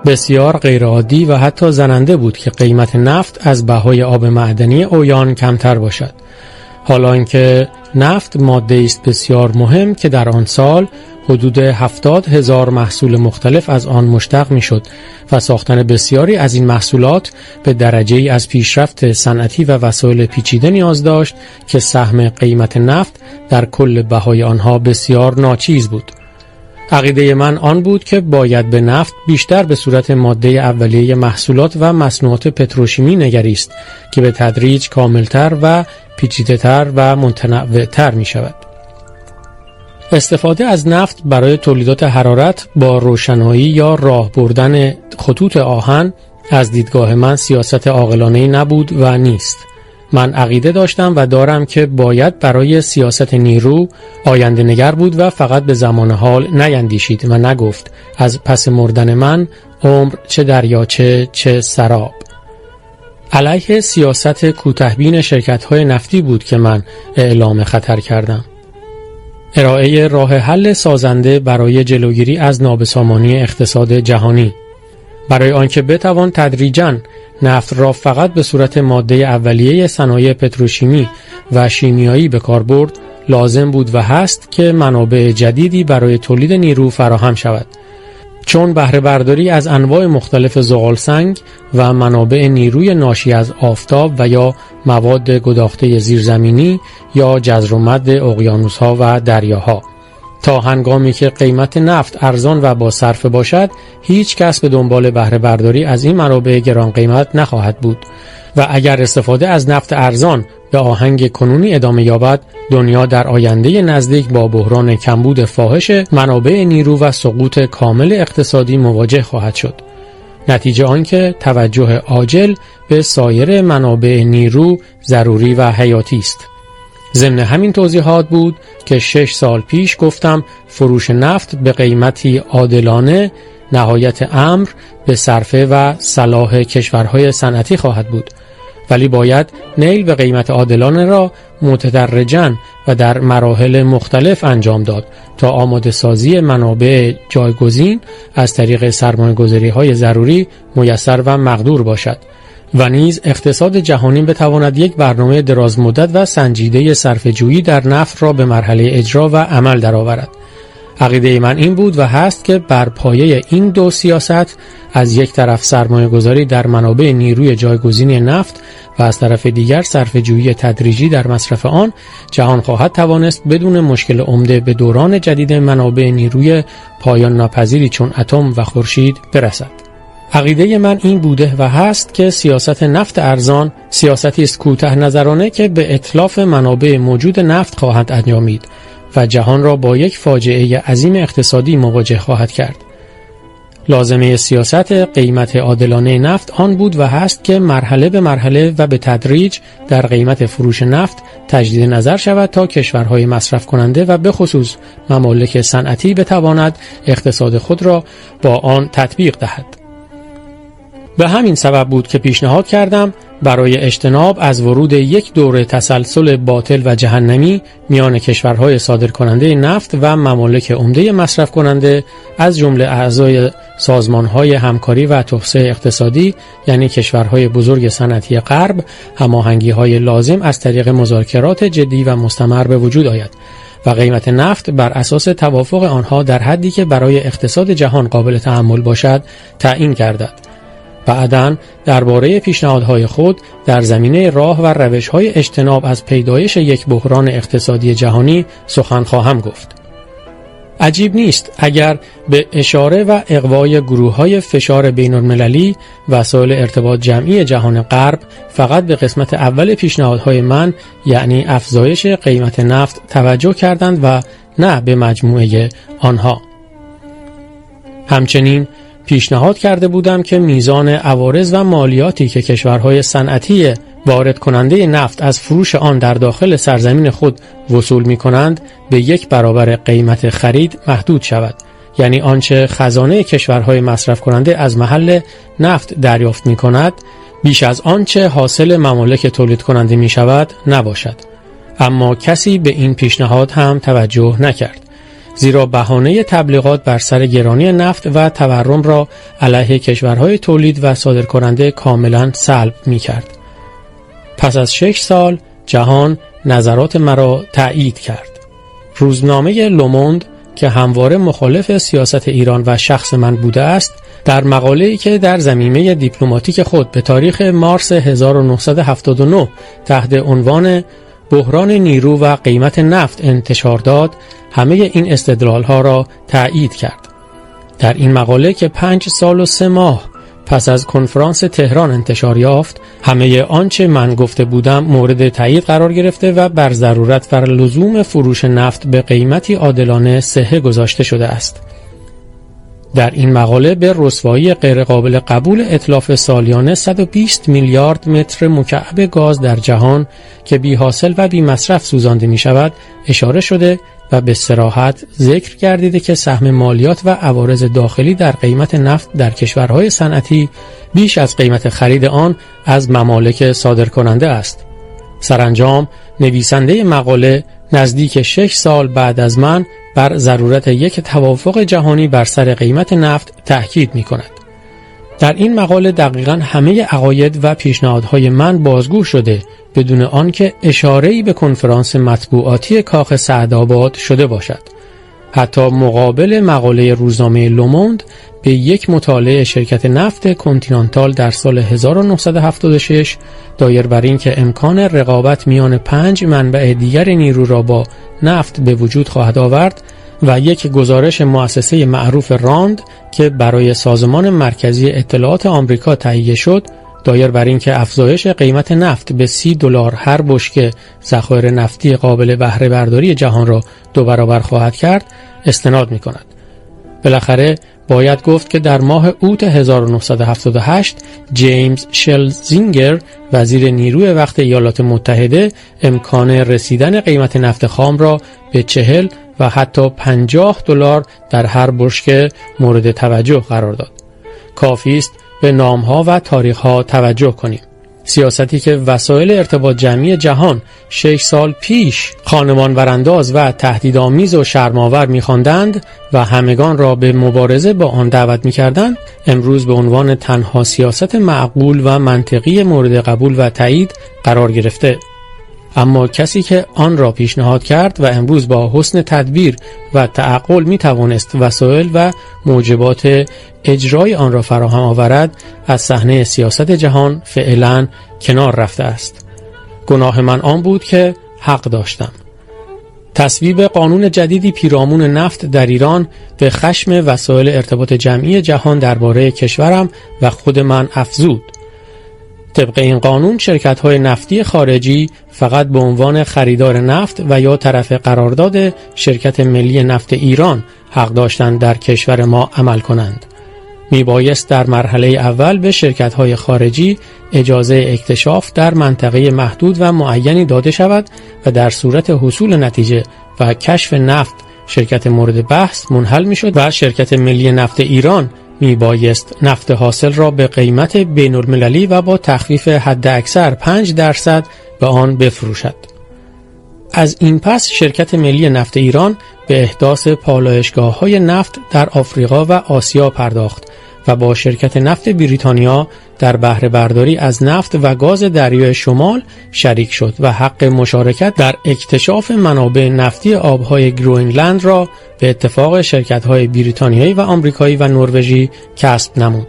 بسیار غیرعادی و حتی زننده بود که قیمت نفت از بهای آب معدنی اویان کمتر باشد. حالا اینکه نفت ماده است بسیار مهم که در آن سال حدود 70,000 محصول مختلف از آن مشتق میشد و ساختن بسیاری از این محصولات به درجه‌ای از پیشرفت صنعتی و وسایل پیچیده نیاز داشت که سهم قیمت نفت در کل بهای آنها بسیار ناچیز بود. عقیده من آن بود که باید به نفت بیشتر به صورت ماده اولیه محصولات و مصنوعات پتروشیمی نگریست که به تدریج کاملتر و پیچیده‌تر و متنوع‌تر می شود. استفاده از نفت برای تولیدات حرارت با روشنایی یا راه بردن خطوط آهن از دیدگاه من سیاست عاقلانه‌ای نبود و نیست. من عقیده داشتم و دارم که باید برای سیاست نیرو آینده نگر بود و فقط به زمان حال نیندیشید و نگفت از پس مردن من عمر چه دریاچه چه سراب. علیه سیاست کوتاه‌بین شرکت‌های نفتی بود که من اعلام خطر کردم. ارائه راه حل سازنده برای جلوگیری از نابسامانی اقتصاد جهانی، برای آنکه بتوان تدریجاً نفت را فقط به صورت ماده اولیه صنایع پتروشیمی و شیمیایی به کار برد، لازم بود و هست که منابع جدیدی برای تولید نیرو فراهم شود. چون بهره برداری از انواع مختلف زغالسنگ و منابع نیروی ناشی از آفتاب و یا مواد گداخته زیرزمینی یا جزر و مد اقیانوس‌ها و دریاها. تا هنگامی که قیمت نفت ارزان و با صرفه باشد، هیچ کس به دنبال بهره برداری از این منابع گران قیمت نخواهد بود و اگر استفاده از نفت ارزان به آهنگ کنونی ادامه یابد، دنیا در آینده نزدیک با بحران کمبود فاحش منابع نیرو و سقوط کامل اقتصادی مواجه خواهد شد. نتیجه آنکه توجه عاجل به سایر منابع نیرو ضروری و حیاتی است. ضمن همین توضیحات بود که 6 سال پیش گفتم فروش نفت به قیمتی عادلانه نهایت امر به صرفه و صلاح کشورهای صنعتی خواهد بود، ولی باید نیل به قیمت عادلانه را متدرجاً و در مراحل مختلف انجام داد تا آماده سازی منابع جایگزین از طریق سرمایه‌گذاری‌های ضروری میسر و مقدور باشد و نیز اقتصاد جهانی بتواند یک برنامه درازمدت و سنجیده صرفه‌جویی در نفت را به مرحله اجرا و عمل درآورد. عقیده من این بود و هست که بر پایه این دو سیاست، از یک طرف سرمایه‌گذاری در منابع نیروی جایگزینی نفت و از طرف دیگر صرفه‌جویی تدریجی در مصرف آن، جهان خواهد توانست بدون مشکل عمده به دوران جدید منابع نیروی پایان ناپذیری چون اتم و خورشید برسد. عقیده من این بوده و هست که سیاست نفت ارزان سیاستی است کوتاه نظرانه که به اتلاف منابع موجود نفت خواهد انجامید و جهان را با یک فاجعه عظیم اقتصادی مواجه خواهد کرد. لازمه سیاست قیمت عادلانه نفت آن بود و هست که مرحله به مرحله و به تدریج در قیمت فروش نفت تجدید نظر شود تا کشورهای مصرف کننده و به خصوص ممالک صنعتی بتواند اقتصاد خود را با آن تطبیق دهد. به همین سبب بود که پیشنهاد کردم برای اجتناب از ورود یک دوره تسلسل باطل و جهنمی میان کشورهای صادرکننده نفت و ممالک عمده مصرف کننده از جمله اعضای سازمانهای همکاری و توسعه اقتصادی، یعنی کشورهای بزرگ صنعتی غرب، هماهنگی‌های لازم از طریق مذاکرات جدی و مستمر به وجود آید و قیمت نفت بر اساس توافق آنها در حدی که برای اقتصاد جهان قابل تحمل باشد تعیین گردد. بعداً درباره پیشنهادهای خود در زمینه راه و روش‌های اجتناب از پیدایش یک بحران اقتصادی جهانی سخن خواهم گفت. عجیب نیست اگر به اشاره و اقوای گروه‌های فشار بین‌المللی وسایل ارتباط جمعی جهان غرب فقط به قسمت اول پیشنهادهای من، یعنی افزایش قیمت نفت، توجه کردند و نه به مجموعه آنها. همچنین پیشنهاد کرده بودم که میزان عوارض و مالیاتی که کشورهای صنعتی وارد کننده نفت از فروش آن در داخل سرزمین خود وصول می کنند به 1 برابر قیمت خرید محدود شود، یعنی آنچه خزانه کشورهای مصرف کننده از محل نفت دریافت می کند بیش از آنچه حاصل ممالک تولید کننده می شود نباشد. اما کسی به این پیشنهاد هم توجه نکرد. زیرا بهانه تبلیغات بر سر گرانی نفت و تورم را علیه کشورهای تولید و صادرکننده کاملا سلب می‌کرد. پس از 6 سال جهان نظرات مرا تأیید کرد. روزنامه لوموند که همواره مخالف سیاست ایران و شخص من بوده است، در مقاله‌ای که در ضمیمه دیپلماتیک خود به تاریخ مارس 1979 تحت عنوان بحران نیرو و قیمت نفت انتشار داد، همه این استدلال‌ها را تأیید کرد. در این مقاله که 5 سال و 3 ماه پس از کنفرانس تهران انتشار یافت، همه آنچه من گفته بودم مورد تأیید قرار گرفته و بر ضرورت و لزوم فروش نفت به قیمتی عادلانه صحه گذاشته شده است. در این مقاله به رسوایی غیرقابل قبول اتلاف سالیانه 120 میلیارد متر مکعب گاز در جهان که بی حاصل و بی مصرف سوزانده می شود اشاره شده و به صراحت ذکر گردیده که سهم مالیات و عوارض داخلی در قیمت نفت در کشورهای صنعتی بیش از قیمت خرید آن از ممالک صادرکننده است. سرانجام نویسنده مقاله نزدیک 6 سال بعد از من بر ضرورت یک توافق جهانی بر سر قیمت نفت تأکید می کند. در این مقاله دقیقاً همه عقاید و پیشنهادهای من بازگو شده بدون آنکه اشاره‌ای به کنفرانس مطبوعاتی کاخ سعدآباد شده باشد. حتی مقابل مقاله روزنامه لوموند به یک مطالعه شرکت نفت کنتینانتال در سال 1976 دایر بر این که امکان رقابت میان 5 منبع دیگر نیرو را با نفت به وجود خواهد آورد و یک گزارش مؤسسه معروف راند که برای سازمان مرکزی اطلاعات آمریکا تهیه شد دایر بر این که افزایش قیمت نفت به $30 هر بشکه ذخایر نفتی قابل بهره برداری جهان را 2 برابر خواهد کرد استناد می کند. بالاخره باید گفت که در ماه اوت 1978 جیمز شلزینگر وزیر نیروی وقت ایالات متحده امکان رسیدن قیمت نفت خام را به 40 و حتی $50 در هر بشکه مورد توجه قرار داد. کافی است به نام‌ها و تاریخ‌ها توجه کنیم. سیاستی که وسایل ارتباط جمعی جهان 6 سال پیش خانمان ورانداز و تهدیدآمیز و شرم‌آور می‌خواندند و همگان را به مبارزه با آن دعوت می‌کردند، امروز به عنوان تنها سیاست معقول و منطقی مورد قبول و تایید قرار گرفته. اما کسی که آن را پیشنهاد کرد و امروز با حسن تدبیر و تعقل می توانست وسایل و موجبات اجرای آن را فراهم آورد، از صحنه سیاست جهان فعلا کنار رفته است. گناه من آن بود که حق داشتم. تصویب قانون جدیدی پیرامون نفت در ایران به خشم وسایل ارتباط جمعی جهان درباره کشورم و خود من افزود. طبق این قانون شرکت‌های نفتی خارجی فقط به عنوان خریدار نفت و یا طرف قرارداد شرکت ملی نفت ایران حق داشتند در کشور ما عمل کنند. میبایست در مرحله اول به شرکت‌های خارجی اجازه اکتشاف در منطقه محدود و معینی داده شود و در صورت حصول نتیجه و کشف نفت شرکت مورد بحث منحل میشد و شرکت ملی نفت ایران میبایست نفت حاصل را به قیمت بین المللی و با تخفیف حد اکثر 5% به آن بفروشد. از این پس شرکت ملی نفت ایران به احداث پالایشگاه‌های نفت در آفریقا و آسیا پرداخت و با شرکت نفت بریتانیا در بهره برداری از نفت و گاز دریای شمال شریک شد و حق مشارکت در اکتشاف منابع نفتی آبهای گرینلند را به اتفاق شرکت‌های بریتانیایی و آمریکایی و نروژی کسب نمود.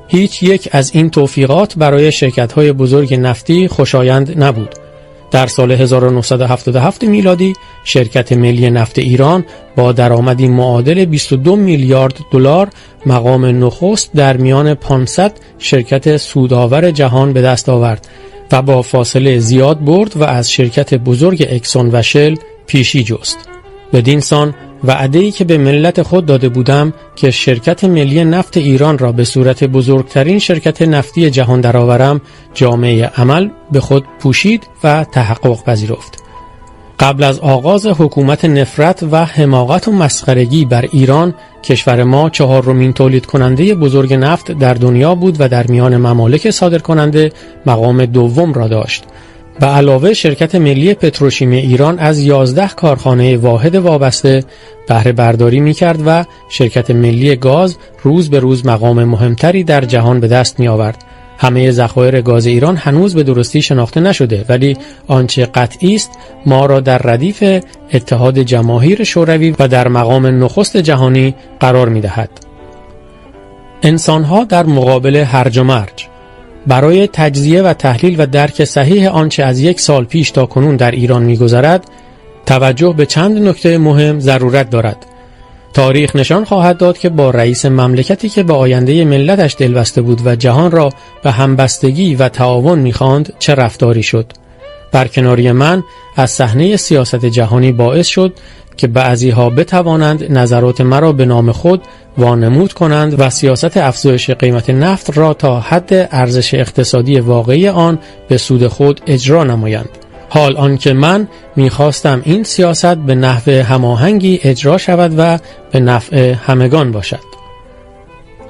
هیچ یک از این توفیقات برای شرکت‌های بزرگ نفتی خوشایند نبود. در سال 1977 میلادی شرکت ملی نفت ایران با درآمدی معادل 22 میلیارد دلار مقام نخست در میان 500 شرکت سودآور جهان به دست آورد و با فاصله زیاد برد و از شرکت بزرگ اکسون و شل پیشی جست. بدین سان وعده‌ای که به ملت خود داده بودم که شرکت ملی نفت ایران را به صورت بزرگترین شرکت نفتی جهان درآورم، جامعه عمل به خود پوشید و تحقق پذیرفت. قبل از آغاز حکومت نفرت و حماقت و مسخرگی بر ایران، کشور ما 4مین تولید کننده بزرگ نفت در دنیا بود و در میان ممالک صادرکننده مقام دوم را داشت. به علاوه شرکت ملی پتروشیمی ایران از 11 کارخانه واحد وابسته بهره برداری می‌کرد و شرکت ملی گاز روز به روز مقام مهمتری در جهان به دست می‌آورد. همه ذخایر گاز ایران هنوز به درستی شناخته نشده، ولی آنچه قطعی است ما را در ردیف اتحاد جماهیر شوروی و در مقام نخست جهانی قرار می‌دهد. انسان‌ها در مقابل هرج و مرج. برای تجزیه و تحلیل و درک صحیح آنچه از 1 سال پیش تا کنون در ایران می‌گذرد، توجه به چند نکته مهم ضرورت دارد. تاریخ نشان خواهد داد که با رئیس مملکتی که به آینده ملتش دلبسته بود و جهان را به همبستگی و تعاون می‌خواند چه رفتاری شد. برکناری من از صحنه سیاست جهانی باعث شد که بعضی‌ها بتوانند نظرات مرا به نام خود وانمود کنند و سیاست افزایش قیمت نفت را تا حد ارزش اقتصادی واقعی آن به سود خود اجرا نمایند. حال آنکه من می‌خواستم این سیاست به نحو هماهنگی اجرا شود و به نفع همگان باشد.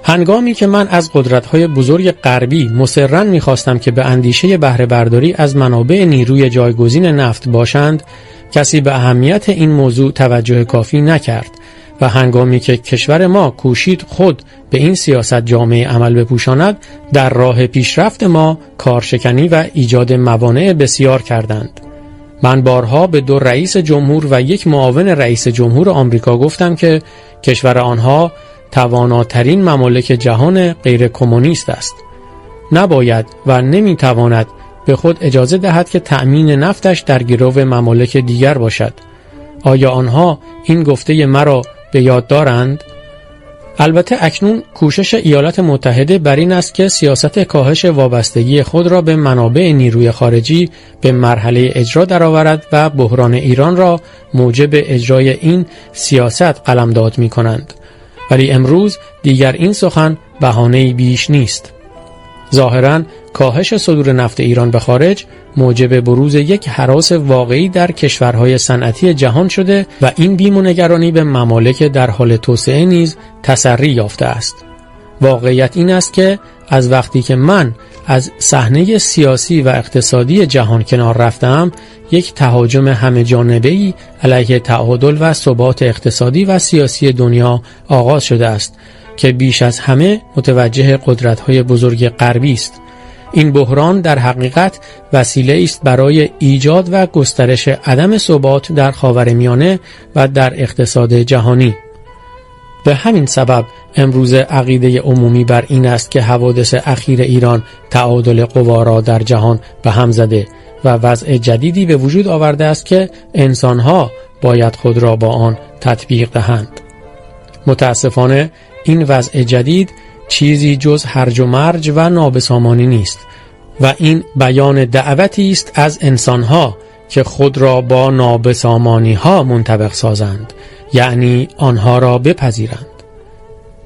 هنگامی که من از قدرت‌های بزرگ غربی مصرراً می‌خواستم که به اندیشه بهره برداری از منابع نیروی جایگزین نفت باشند، کسی به اهمیت این موضوع توجه کافی نکرد و هنگامی که کشور ما کوشید خود به این سیاست جامعه عمل بپوشاند، در راه پیشرفت ما کارشکنی و ایجاد موانع بسیار کردند. من بارها به 2 رئیس جمهور و 1 معاون رئیس جمهور آمریکا گفتم که کشور آنها تواناترین ممالک جهان غیر کمونیست است. نباید و نمیتواند به خود اجازه دهد که تأمین نفتش در گرو ممالک دیگر باشد. آیا آنها این گفته مرا به یاد دارند؟ البته اکنون کوشش ایالات متحده بر این است که سیاست کاهش وابستگی خود را به منابع نیروی خارجی به مرحله اجرا درآورد و بحران ایران را موجب اجرای این سیاست قلمداد می کنند. ولی امروز دیگر این سخن بهانه‌ای بیش نیست. ظاهراً کاهش صدور نفت ایران به خارج موجب بروز یک هراس واقعی در کشورهای صنعتی جهان شده و این بیم و نگرانی به ممالک در حال توسعه نیز تسری یافته است. واقعیت این است که از وقتی که من از صحنه سیاسی و اقتصادی جهان کنار رفتم، یک تهاجم همه جانبه‌ای علیه تعادل و ثبات اقتصادی و سیاسی دنیا آغاز شده است که بیش از همه متوجه قدرت‌های بزرگ غربی است. این بحران در حقیقت وسیله است برای ایجاد و گسترش عدم ثبات در خاورمیانه و در اقتصاد جهانی. به همین سبب امروز عقیده عمومی بر این است که حوادث اخیر ایران تعادل قوا را در جهان به هم زده و وضع جدیدی به وجود آورده است که انسان‌ها باید خود را با آن تطبیق دهند. متاسفانه این وضع جدید چیزی جز هرج و مرج و نابسامانی نیست و این بیان دعوتی است از انسان‌ها که خود را با نابسامانی‌ها منطبق سازند، یعنی آنها را بپذیرند.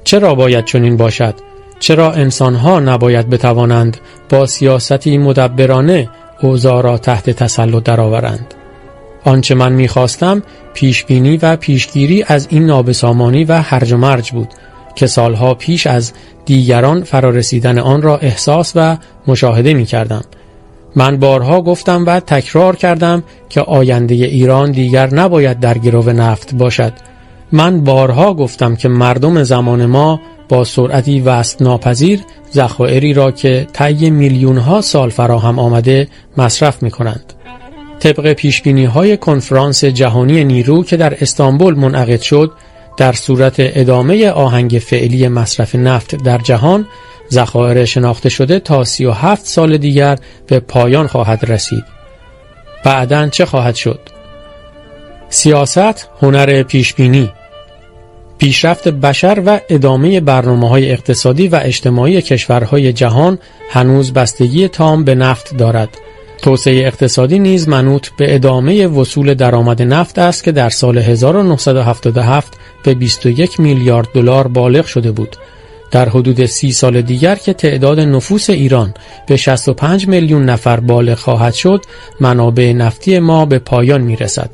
چرا باید چنین باشد؟ چرا انسان‌ها نباید بتوانند با سیاستی مدبرانه اوضاع را تحت تسلط درآورند؟ آنچه من می‌خواستم پیشبینی و پیشگیری از این نابسامانی و هرج و مرج بود که سالها پیش از دیگران فرارسیدن آن را احساس و مشاهده می‌کردم. من بارها گفتم و تکرار کردم که آینده ایران دیگر نباید در گرو نفت باشد. من بارها گفتم که مردم زمان ما با سرعتی وصل ناپذیر ذخایری را که طی میلیون‌ها سال فراهم آمده مصرف می‌کنند. طبق پیشبینی‌های کنفرانس جهانی نیرو که در استانبول منعقد شد، در صورت ادامه آهنگ فعلی مصرف نفت در جهان، ذخایر شناخته شده تا 37 سال دیگر به پایان خواهد رسید. بعداً چه خواهد شد؟ سیاست، هنر پیشبینی، پیشرفت بشر و ادامه برنامه‌های اقتصادی و اجتماعی کشورهای جهان هنوز بستگی تام به نفت دارد. توسعه اقتصادی نیز منوط به ادامه وصول درآمد نفت است که در سال 1977 به 21 میلیارد دلار بالغ شده بود. در حدود 30 سال دیگر که تعداد نفوس ایران به 65 میلیون نفر بالغ خواهد شد، منابع نفتی ما به پایان می رسد.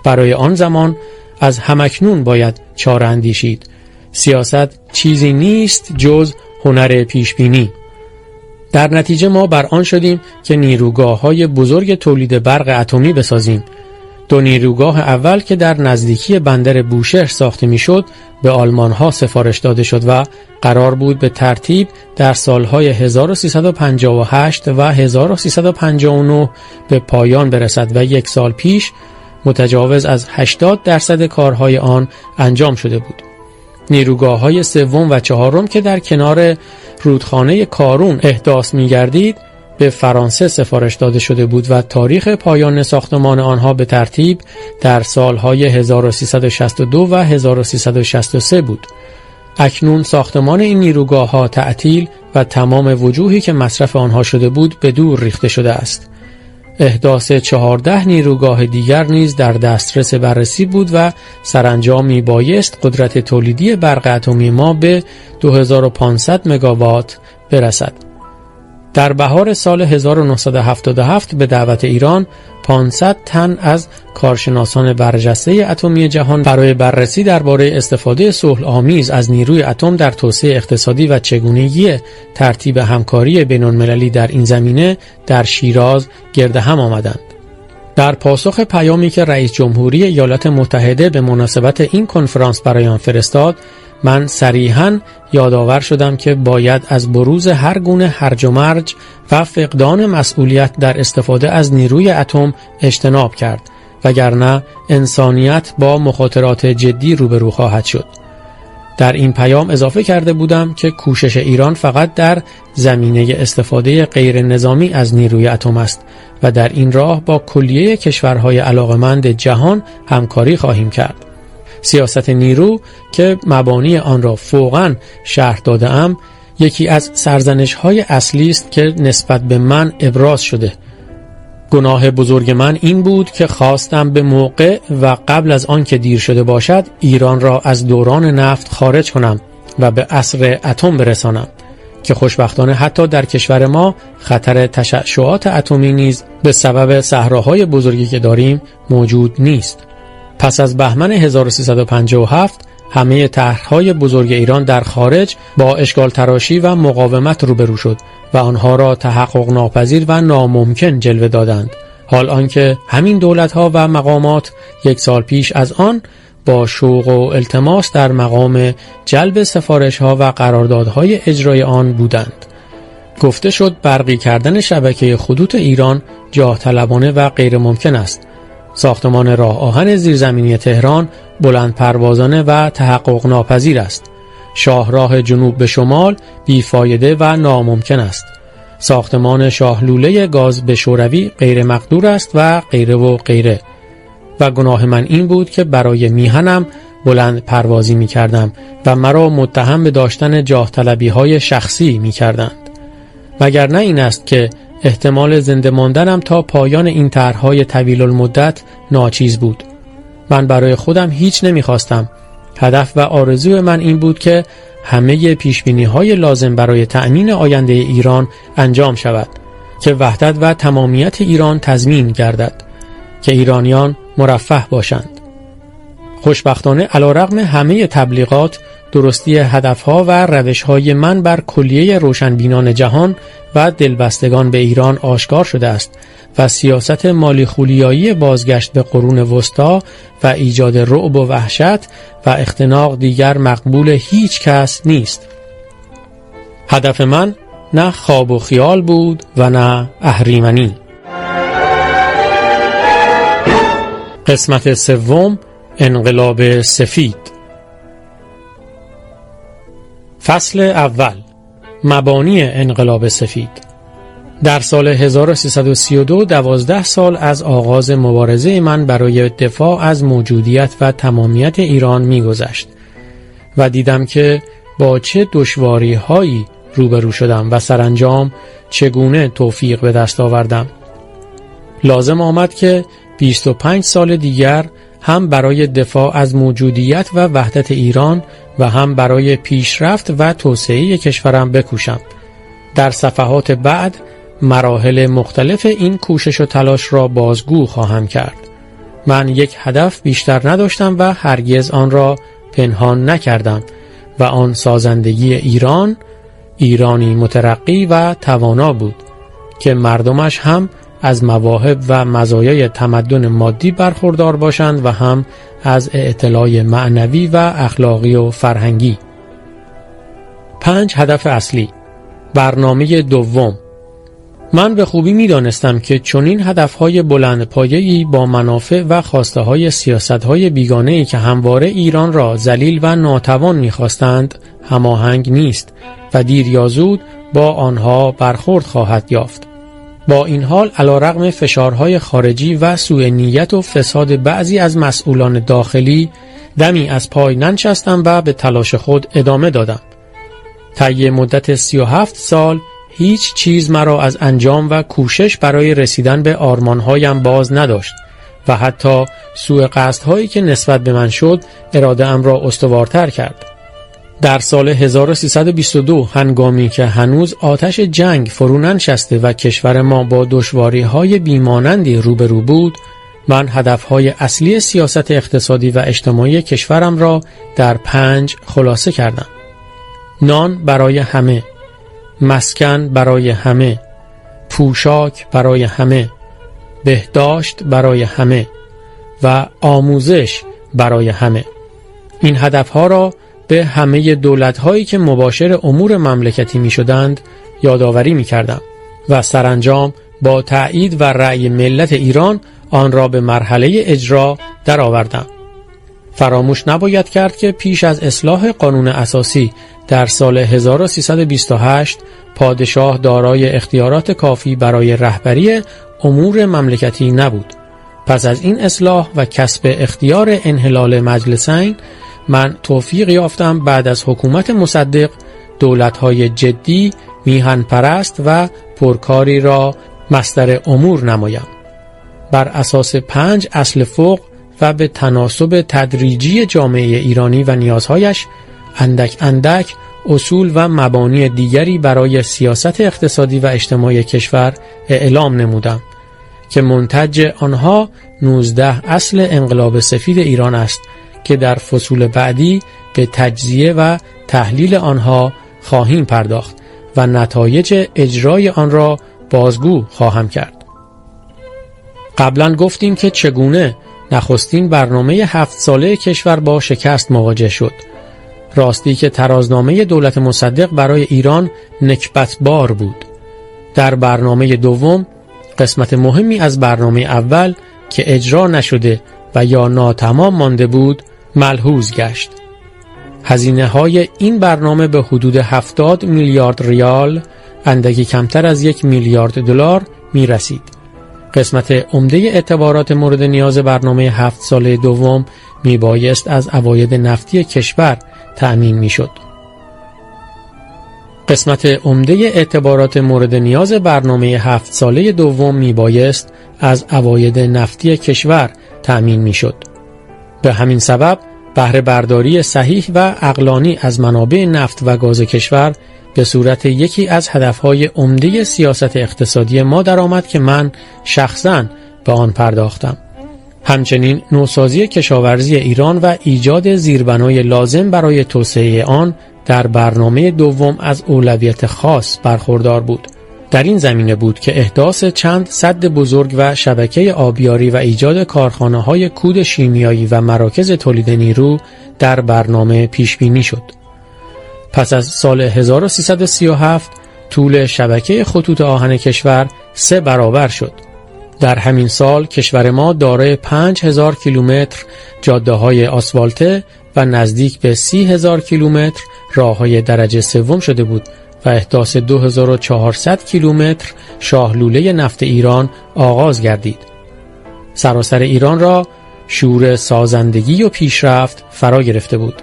برای آن زمان از همکنون باید چاره اندیشید. سیاست چیزی نیست جز هنر پیشبینی. در نتیجه ما بر آن شدیم که نیروگاه‌های بزرگ تولید برق اتمی بسازیم. 2 نیروگاه اول که در نزدیکی بندر بوشهر ساخته میشد به آلمان‌ها سفارش داده شد و قرار بود به ترتیب در سالهای 1358 و 1359 به پایان برسد و 1 سال پیش متجاوز از 80% کارهای آن انجام شده بود. نیروگاه‌های سوم و چهارم که در کنار رودخانه کارون احداث می‌گردید به فرانسه سفارش داده شده بود و تاریخ پایان ساختمان آنها به ترتیب در سالهای 1362 و 1363 بود. اکنون ساختمان این نیروگاه‌ها تعطیل و تمام وجوهی که مصرف آنها شده بود به دور ریخته شده است. احداث 14 نیروگاه دیگر نیز در دسترس بررسی بود و سرانجام میبایست قدرت تولیدی برق اتمی ما به 2500 مگاوات برسد. در بهار سال 1977 به دعوت ایران 500 تن از کارشناسان برجسته اتمی جهان برای بررسی درباره استفاده صلح‌آمیز از نیروی اتم در توسعه اقتصادی و چگونگی ترتیب همکاری بین‌المللی در این زمینه در شیراز گرد هم آمدند. در پاسخ پیامی که رئیس جمهوری ایالات متحده به مناسبت این کنفرانس برای آن فرستاد، من صریحاً یادآور شدم که باید از بروز هر گونه هرج و مرج و فقدان مسئولیت در استفاده از نیروی اتم اجتناب کرد، وگرنه انسانیت با مخاطرات جدی روبرو خواهد شد. در این پیام اضافه کرده بودم که کوشش ایران فقط در زمینه استفاده غیر نظامی از نیروی اتم است و در این راه با کلیه کشورهای علاقمند جهان همکاری خواهیم کرد. سیاست نیرو که مبانی آن را فوقاً شرح داده‌ام، یکی از سرزنش‌های اصلی است که نسبت به من ابراز شده. گناه بزرگ من این بود که خواستم به موقع و قبل از آن که دیر شده باشد ایران را از دوران نفت خارج کنم و به عصر اتم برسانم که خوشبختانه حتی در کشور ما خطر تشعشعات اتمی نیز به سبب صحراهای بزرگی که داریم موجود نیست. پس از بهمن 1357 همه طرح‌های بزرگ ایران در خارج با اشکال تراشی و مقاومت روبرو شد و آنها را تحقق ناپذیر و ناممکن جلوه دادند، حال آنکه همین دولت‌ها و مقامات 1 سال پیش از آن با شوق و التماس در مقام جلب سفارش‌ها و قراردادهای اجرای آن بودند. گفته شد برقی کردن شبکه خطوط ایران جاه طلبانه و غیر ممکن است. ساختمان راه آهن زیرزمینی تهران بلند پروازانه و تحقق ناپذیر است. شاهراه جنوب به شمال بیفایده و ناممکن است. ساختمان شاهلوله گاز به شوروی غیر مقدور است و غیره و غیره. و گناه من این بود که برای میهنم بلند پروازی می کردم و مرا متهم به داشتن جاه طلبی های شخصی می کردند. مگر نه این است که احتمال زنده ماندنم تا پایان این طرح‌های طویل المدت ناچیز بود. من برای خودم هیچ نمی‌خواستم. هدف و آرزوی من این بود که همه پیشبینی‌های لازم برای تأمین آینده ایران انجام شود، که وحدت و تمامیت ایران تضمین گردد، که ایرانیان مرفه باشند. خوشبختانه علیرغم همه تبلیغات، درستی هدفها و روشهای من بر کلیه روشنبینان جهان و دلبستگان به ایران آشکار شده است و سیاست مالی خولیایی بازگشت به قرون وسطا و ایجاد رعب و وحشت و اختناق دیگر مقبول هیچ کس نیست. هدف من نه خواب و خیال بود و نه اهریمنی. قسمت سوم، انقلاب سفید. فصل اول، مبانی انقلاب سفید. در سال 1332 12 سال از آغاز مبارزه من برای دفاع از موجودیت و تمامیت ایران می‌گذشت و دیدم که با چه دشواری‌هایی روبرو شدم و سرانجام چگونه توفیق به دست آوردم. لازم آمد که 25 سال دیگر هم برای دفاع از موجودیت و وحدت ایران و هم برای پیشرفت و توسعه کشورم بکوشم. در صفحات بعد مراحل مختلف این کوشش و تلاش را بازگو خواهم کرد. من یک هدف بیشتر نداشتم و هرگز آن را پنهان نکردم و آن سازندگی ایران، ایرانی مترقی و توانا بود که مردمش هم از مواهب و مزایای تمدن مادی برخوردار باشند و هم از اعتلاء معنوی و اخلاقی و فرهنگی. 5 هدف اصلی. برنامه دوم. من به خوبی می دانستم که چنین هدفهای بلند پایه‌ای با منافع و خواسته‌های سیاست‌های بیگانه‌ای که همواره ایران را ذلیل و ناتوان می‌خواستند هماهنگ نیست و دیر یا زود با آنها برخورد خواهد یافت. با این حال علیرغم فشارهای خارجی و سوء نیت و فساد بعضی از مسئولان داخلی دمی از پای ننشستم و به تلاش خود ادامه دادم. طی مدت 37 سال هیچ چیز مرا از انجام و کوشش برای رسیدن به آرمانهایم باز نداشت و حتی سوء قصدهایی که نسبت به من شد اراده ام را استوارتر کرد. در سال 1322 هنگامی که هنوز آتش جنگ فرو ننشسته و کشور ما با دشواری‌های بیمانندی روبرو بود، من هدفهای اصلی سیاست اقتصادی و اجتماعی کشورم را در 5 خلاصه کردم. نان برای همه، مسکن برای همه، پوشاک برای همه، بهداشت برای همه و آموزش برای همه. این هدفها را به همه دولت‌هایی که مباشر امور مملکتی می‌شدند یادآوری می‌کردم و سرانجام با تأیید و رأی ملت ایران آن را به مرحله اجرا درآوردم. فراموش نباید کرد که پیش از اصلاح قانون اساسی در سال 1328 پادشاه دارای اختیارات کافی برای رهبری امور مملکتی نبود. پس از این اصلاح و کسب اختیار انحلال مجلسین، من توفیق یافتم بعد از حکومت مصدق دولت‌های جدی، میهن پرست و پرکاری را مصدر امور نمایم. بر اساس 5 اصل فوق و به تناسب تدریجی جامعه ایرانی و نیازهایش اندک اندک اصول و مبانی دیگری برای سیاست اقتصادی و اجتماعی کشور اعلام نمودم که منتج آنها 19 اصل انقلاب سفید ایران است که در فصول بعدی به تجزیه و تحلیل آنها خواهیم پرداخت و نتایج اجرای آن را بازگو خواهم کرد. قبلا گفتیم که چگونه نخستین برنامه 7 ساله کشور با شکست مواجه شد. راستی که ترازنامه دولت مصدق برای ایران نکبتبار بود. در برنامه دوم قسمت مهمی از برنامه اول که اجرا نشده و یا ناتمام مانده بود ملحوظ گشت. هزینه های این برنامه به حدود 70 میلیارد ریال، اندکی کمتر از 1 میلیارد دلار می رسید. قسمت عمده اعتبارات مورد نیاز برنامه 7 ساله دوم می بایست از عواید نفتی کشور تأمین می شد. قسمت عمده اعتبارات مورد نیاز برنامه 7 ساله دوم می بایست از عواید نفتی کشور تأمین می شد. به همین سبب بهره برداری صحیح و عقلانی از منابع نفت و گاز کشور به صورت یکی از هدفهای عمده سیاست اقتصادی ما درآمد که من شخصاً به آن پرداختم. همچنین نوسازی کشاورزی ایران و ایجاد زیربنای لازم برای توسعه آن در برنامه دوم از اولویت خاص برخوردار بود. در این زمینه بود که احداث چند سد بزرگ و شبکه آبیاری و ایجاد کارخانه‌های کود شیمیایی و مراکز تولید نیرو در برنامه پیش بینی شد. پس از سال 1337 طول شبکه خطوط آهن کشور 3 برابر شد. در همین سال کشور ما دارای 5000 کیلومتر جاده‌های آسفالته و نزدیک به 30,000 کیلومتر راه‌های درجه سوم شده بود و احداث 2400 کیلومتر شاهلوله نفت ایران آغاز گردید. سراسر ایران را شور سازندگی و پیشرفت فرا گرفته بود.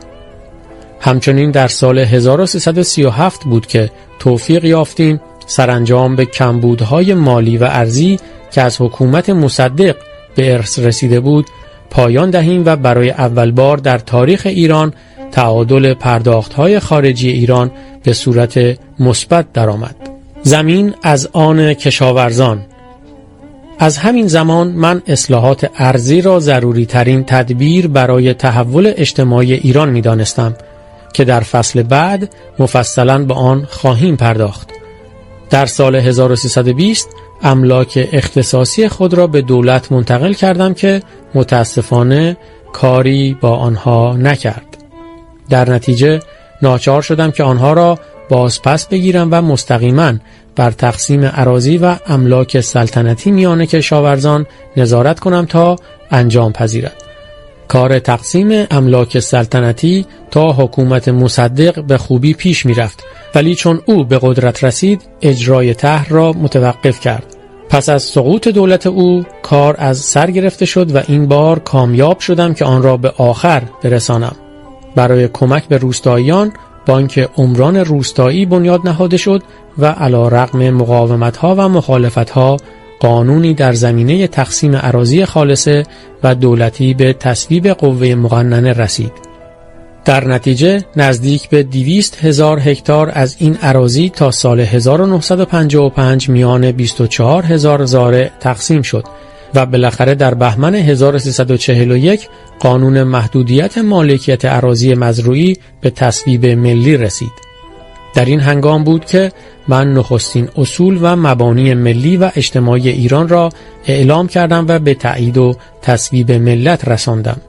همچنین در سال 1337 بود که توفیق یافتیم سرانجام به کمبودهای مالی و ارزی که از حکومت مصدق به ارث رسیده بود پایان دهیم و برای اول بار در تاریخ ایران تعادل پرداخت‌های خارجی ایران به صورت مثبت درآمد. زمین از آن کشاورزان. از همین زمان من اصلاحات ارضی را ضروری ترین تدبیر برای تحول اجتماعی ایران می دانستم که در فصل بعد مفصلاً به آن خواهیم پرداخت. در سال 1320 املاک اختصاصی خود را به دولت منتقل کردم که متاسفانه کاری با آنها نکرد. در نتیجه ناچار شدم که آنها را بازپس بگیرم و مستقیما بر تقسیم اراضی و املاک سلطنتی میان کشاورزان نظارت کنم تا انجام پذیرد. کار تقسیم املاک سلطنتی تا حکومت مصدق به خوبی پیش می رفت، ولی چون او به قدرت رسید اجرای طرح را متوقف کرد. پس از سقوط دولت او کار از سر گرفته شد و این بار کامیاب شدم که آن را به آخر برسانم. برای کمک به روستاییان بانک عمران روستایی بنیاد نهاده شد و علی رغم مقاومت‌ها و مخالفت‌ها قانونی در زمینه تقسیم اراضی خالصه و دولتی به تصویب قوه مقننه رسید. در نتیجه نزدیک به 200,000 هکتار از این اراضی تا سال 1955 میان 24,000 زارع تقسیم شد و بالاخره در بهمن 1341 قانون محدودیت مالکیت اراضی مزروعی به تصویب ملی رسید. در این هنگام بود که من نخستین اصول و مبانی ملی و اجتماعی ایران را اعلام کردم و به تایید و تصویب ملت رساندم.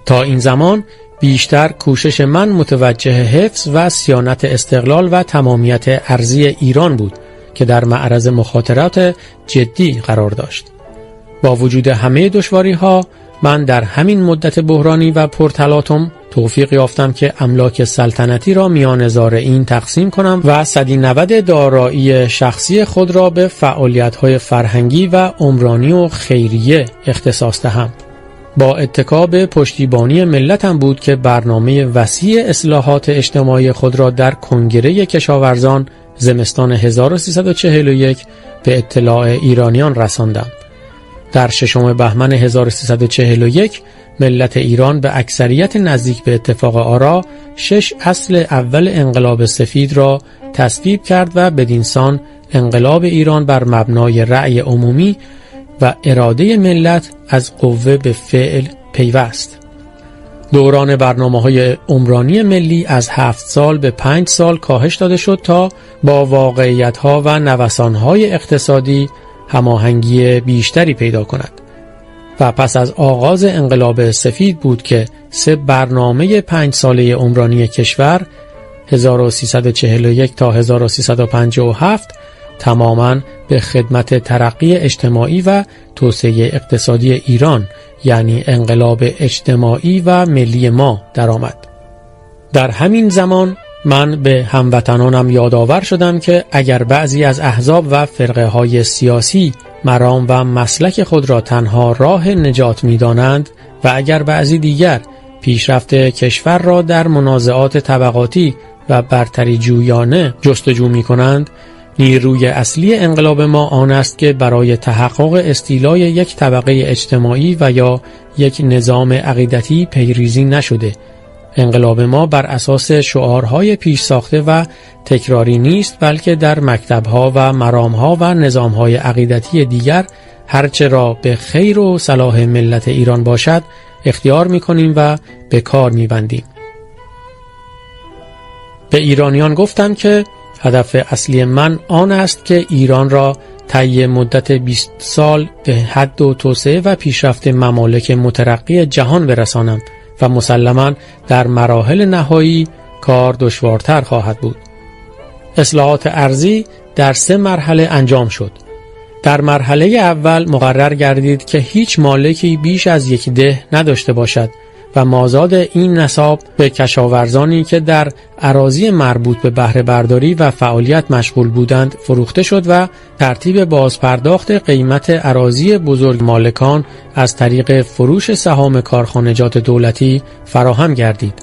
تا این زمان بیشتر کوشش من متوجه حفظ و صیانت استقلال و تمامیت ارضی ایران بود که در معرض مخاطرات جدی قرار داشت. با وجود همه دشواری‌ها من در همین مدت بحرانی و پرتلاطم توفیق یافتم که املاک سلطنتی را میان زارعین تقسیم کنم و 190 دارایی شخصی خود را به فعالیت‌های فرهنگی و عمرانی و خیریه اختصاص دهم. با اتکا به پشتیبانی ملتم بود که برنامه وسیع اصلاحات اجتماعی خود را در کنگره کشاورزان زمستان 1341 به اطلاع ایرانیان رساندم. در 6 بهمن 1341 ملت ایران به اکثریت نزدیک به اتفاق آرا 6 اصل اول انقلاب سفید را تصویب کرد و بدینسان انقلاب ایران بر مبنای رأی عمومی و اراده ملت از قوه به فعل پیوست. دوران برنامه‌های عمرانی ملی از 7 سال به 5 سال کاهش داده شد تا با واقعیت‌ها و نوسان‌های اقتصادی هماهنگی بیشتری پیدا کند و پس از آغاز انقلاب سفید بود که 3 برنامه 5 ساله عمرانی کشور 1341 تا 1357 تماماً به خدمت ترقی اجتماعی و توسعه اقتصادی ایران یعنی انقلاب اجتماعی و ملی ما درآمد. در همین زمان من به هموطنانم یادآور شدم که اگر بعضی از احزاب و فرقه های سیاسی مرام و مسلک خود را تنها راه نجات می دانند و اگر بعضی دیگر پیشرفت کشور را در منازعات طبقاتی و برتری جویانه جستجو می کنند، نیروی اصلی انقلاب ما آن است که برای تحقق استیلای یک طبقه اجتماعی و یا یک نظام عقیدتی پیریزی نشده. انقلاب ما بر اساس شعارهای پیش ساخته و تکراری نیست، بلکه در مکتبها و مرامها و نظامهای عقیدتی دیگر هرچه را به خیر و صلاح ملت ایران باشد اختیار می‌کنیم و به کار می‌بندیم. به ایرانیان گفتم که هدف اصلی من آن است که ایران را طی مدت 20 سال به حد و توسعه و پیشرفت ممالک مترقی جهان برسانم و مسلماً در مراحل نهایی کار دشوارتر خواهد بود. اصلاحات ارضی در 3 مرحله انجام شد. در مرحله اول مقرر گردید که هیچ مالکی بیش از 1 ده نداشته باشد و مازاد این نصاب به کشاورزانی که در اراضی مربوط به بهره برداری و فعالیت مشغول بودند فروخته شد و ترتیب بازپرداخت قیمت اراضی بزرگ مالکان از طریق فروش سهام کارخانجات دولتی فراهم گردید.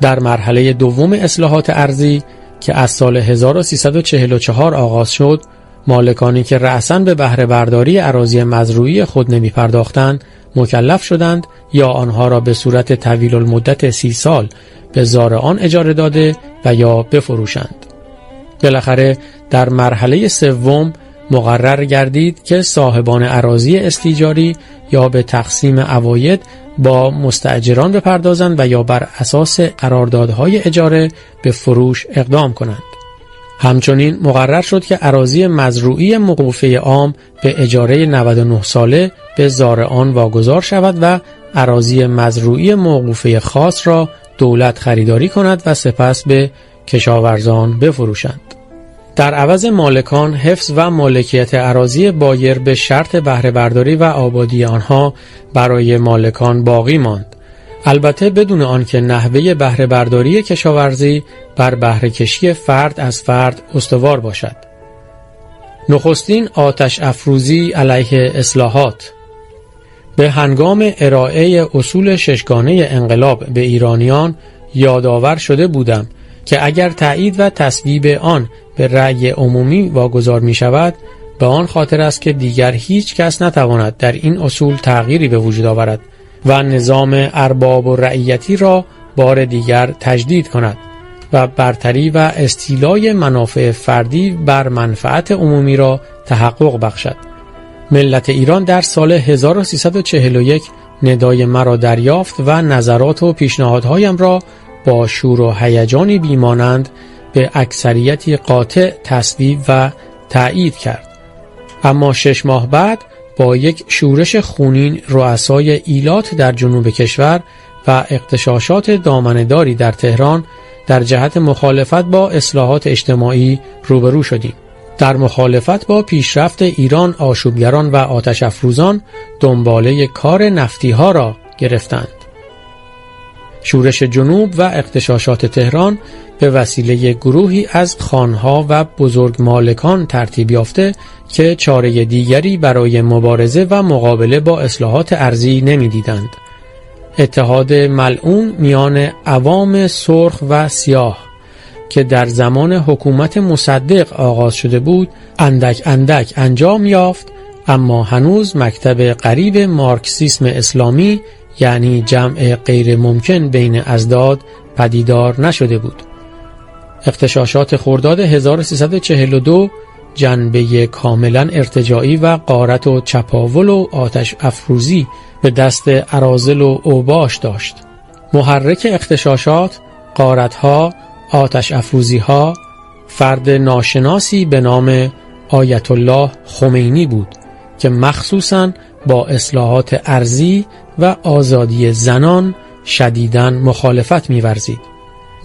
در مرحله دوم اصلاحات ارضی که از سال 1344 آغاز شد، مالکانی که رأساً به بهره برداری اراضی مزروعی خود نمی پرداختند مکلف شدند یا آنها را به صورت طویل المدت 30 سال به زارعان اجاره داده و یا بفروشند. بالاخره در مرحله سوم مقرر گردید که صاحبان اراضی استیجاری یا به تقسیم عواید با مستأجران بپردازند و یا بر اساس قراردادهای اجاره به فروش اقدام کنند. همچنین مقرر شد که اراضی مزروعی موقوفه عام به اجاره 99 ساله به زارعان واگذار شود و اراضی مزروعی موقوفه خاص را دولت خریداری کند و سپس به کشاورزان بفروشند. در عوض مالکان حفظ و مالکیت اراضی بایر به شرط بهره برداری و آبادی آنها برای مالکان باقی ماند، البته بدون آنکه نحوه بهره برداری کشاورزی بر بهره کشی فرد از فرد استوار باشد. نخستین آتش افروزی علیه اصلاحات. به هنگام ارائه اصول ششگانه انقلاب به ایرانیان یادآور شده بودم که اگر تایید و تصویب آن به رأی عمومی واگذار می شود، به آن خاطر است که دیگر هیچ کس نتواند در این اصول تغییری به وجود آورد و نظام ارباب و رعیتی را بار دیگر تجدید کند و برتری و استیلای منافع فردی بر منفعت عمومی را تحقق بخشد. ملت ایران در سال 1341 ندای مرا دریافت و نظرات و پیشنهادهایم را با شور و هیجانی بیمانند به اکثریتی قاطع تصویب و تأیید کرد. اما 6 ماه بعد با یک شورش خونین رؤسای ایلات در جنوب کشور و اغتشاشات دامنه‌داری در تهران در جهت مخالفت با اصلاحات اجتماعی روبرو شدیم. در مخالفت با پیشرفت ایران آشوبگران و آتش افروزان دنباله کار نفتی ها را گرفتند. شورش جنوب و اغتشاشات تهران به وسیله گروهی از خانها و بزرگ مالکان ترتیب یافته که چاره دیگری برای مبارزه و مقابله با اصلاحات ارضی نمی‌دیدند. اتحاد ملعون میان عوام سرخ و سیاه که در زمان حکومت مصدق آغاز شده بود اندک اندک انجام یافت، اما هنوز مکتب قریب مارکسیسم اسلامی یعنی جمع غیر ممکن بین اضداد پدیدار نشده بود. اغتشاشات خرداد 1342 جنبه کاملا ارتجاعی و غارت و چپاول و آتش افروزی به دست اراذل و اوباش داشت. محرک اغتشاشات، غارتها، آتش افروزیها فرد ناشناسی به نام آیت الله خمینی بود که مخصوصاً با اصلاحات ارضی و آزادی زنان شدیداً مخالفت می‌ورزید.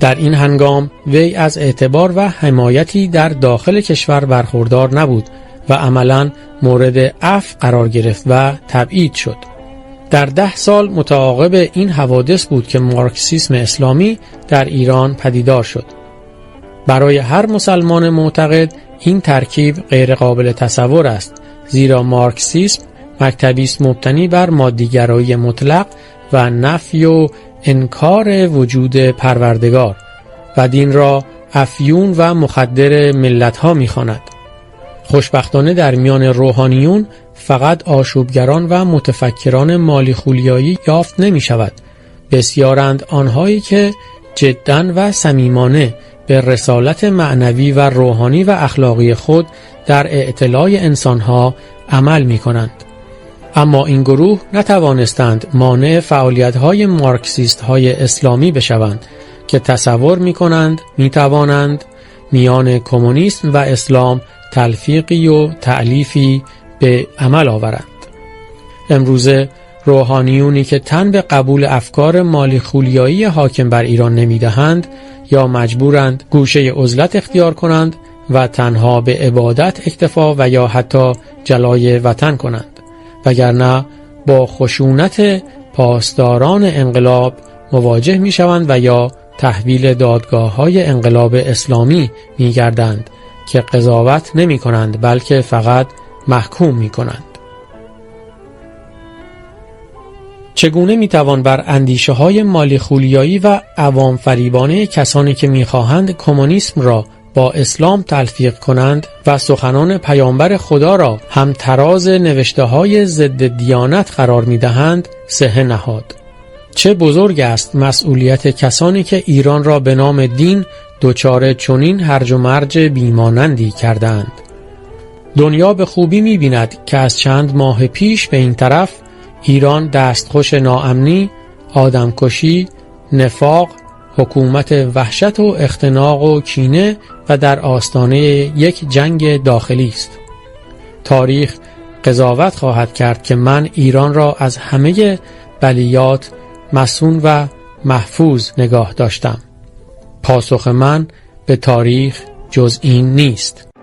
در این هنگام وی از اعتبار و حمایتی در داخل کشور برخوردار نبود و عملاً مورد عفو قرار گرفت و تبعید شد. در 10 سال متعاقب این حوادث بود که مارکسیسم اسلامی در ایران پدیدار شد. برای هر مسلمان معتقد این ترکیب غیر قابل تصور است، زیرا مارکسیسم مکتبی است مبتنی بر مادیگرایی مطلق و نفی و انکار وجود پروردگار و دین را افیون و مخدر ملت‌ها می‌خواند. خوشبختانه در میان روحانیون فقط آشوبگران و متفکران مالی خولیایی یافت نمی شود. بسیارند آنهایی که جداً و صمیمانه به رسالت معنوی و روحانی و اخلاقی خود در اعتلاع انسانها عمل می کنند. اما این گروه نتوانستند مانع فعالیت‌های مارکسیست‌های اسلامی بشوند که تصور می کنند می توانند میان کمونیسم و اسلام تلفیقی و تألیفی به عمل آورند. امروزه روحانیونی که تن به قبول افکار مالی خولیایی حاکم بر ایران نمیدهند یا مجبورند گوشه عزلت اختیار کنند و تنها به عبادت اکتفا و یا حتی جلای وطن کنند، وگرنه با خشونت پاسداران انقلاب مواجه می شوند و یا تحویل دادگاه‌های انقلاب اسلامی می گردند که قضاوت نمی کنند بلکه فقط محکوم می کنند. چگونه می توان بر اندیشه های مالی خولیایی و عوام فریبانه کسانی که می خواهند کمونیسم را با اسلام تلفیق کنند و سخنان پیامبر خدا را هم تراز نوشته های ضد دیانت قرار می دهند صحه نهاد؟ چه بزرگ است مسئولیت کسانی که ایران را به نام دین دچار چنین هرج و مرج بیمانندی کردند. دنیا به خوبی می‌بیند که از چند ماه پیش به این طرف ایران دستخوش ناامنی، آدمکشی، نفاق، حکومت وحشت و اختناق و کینه و در آستانه یک جنگ داخلی است. تاریخ قضاوت خواهد کرد که من ایران را از همه بلیات مصون و محفوظ نگاه داشتم. پاسخ من به تاریخ جز این نیست.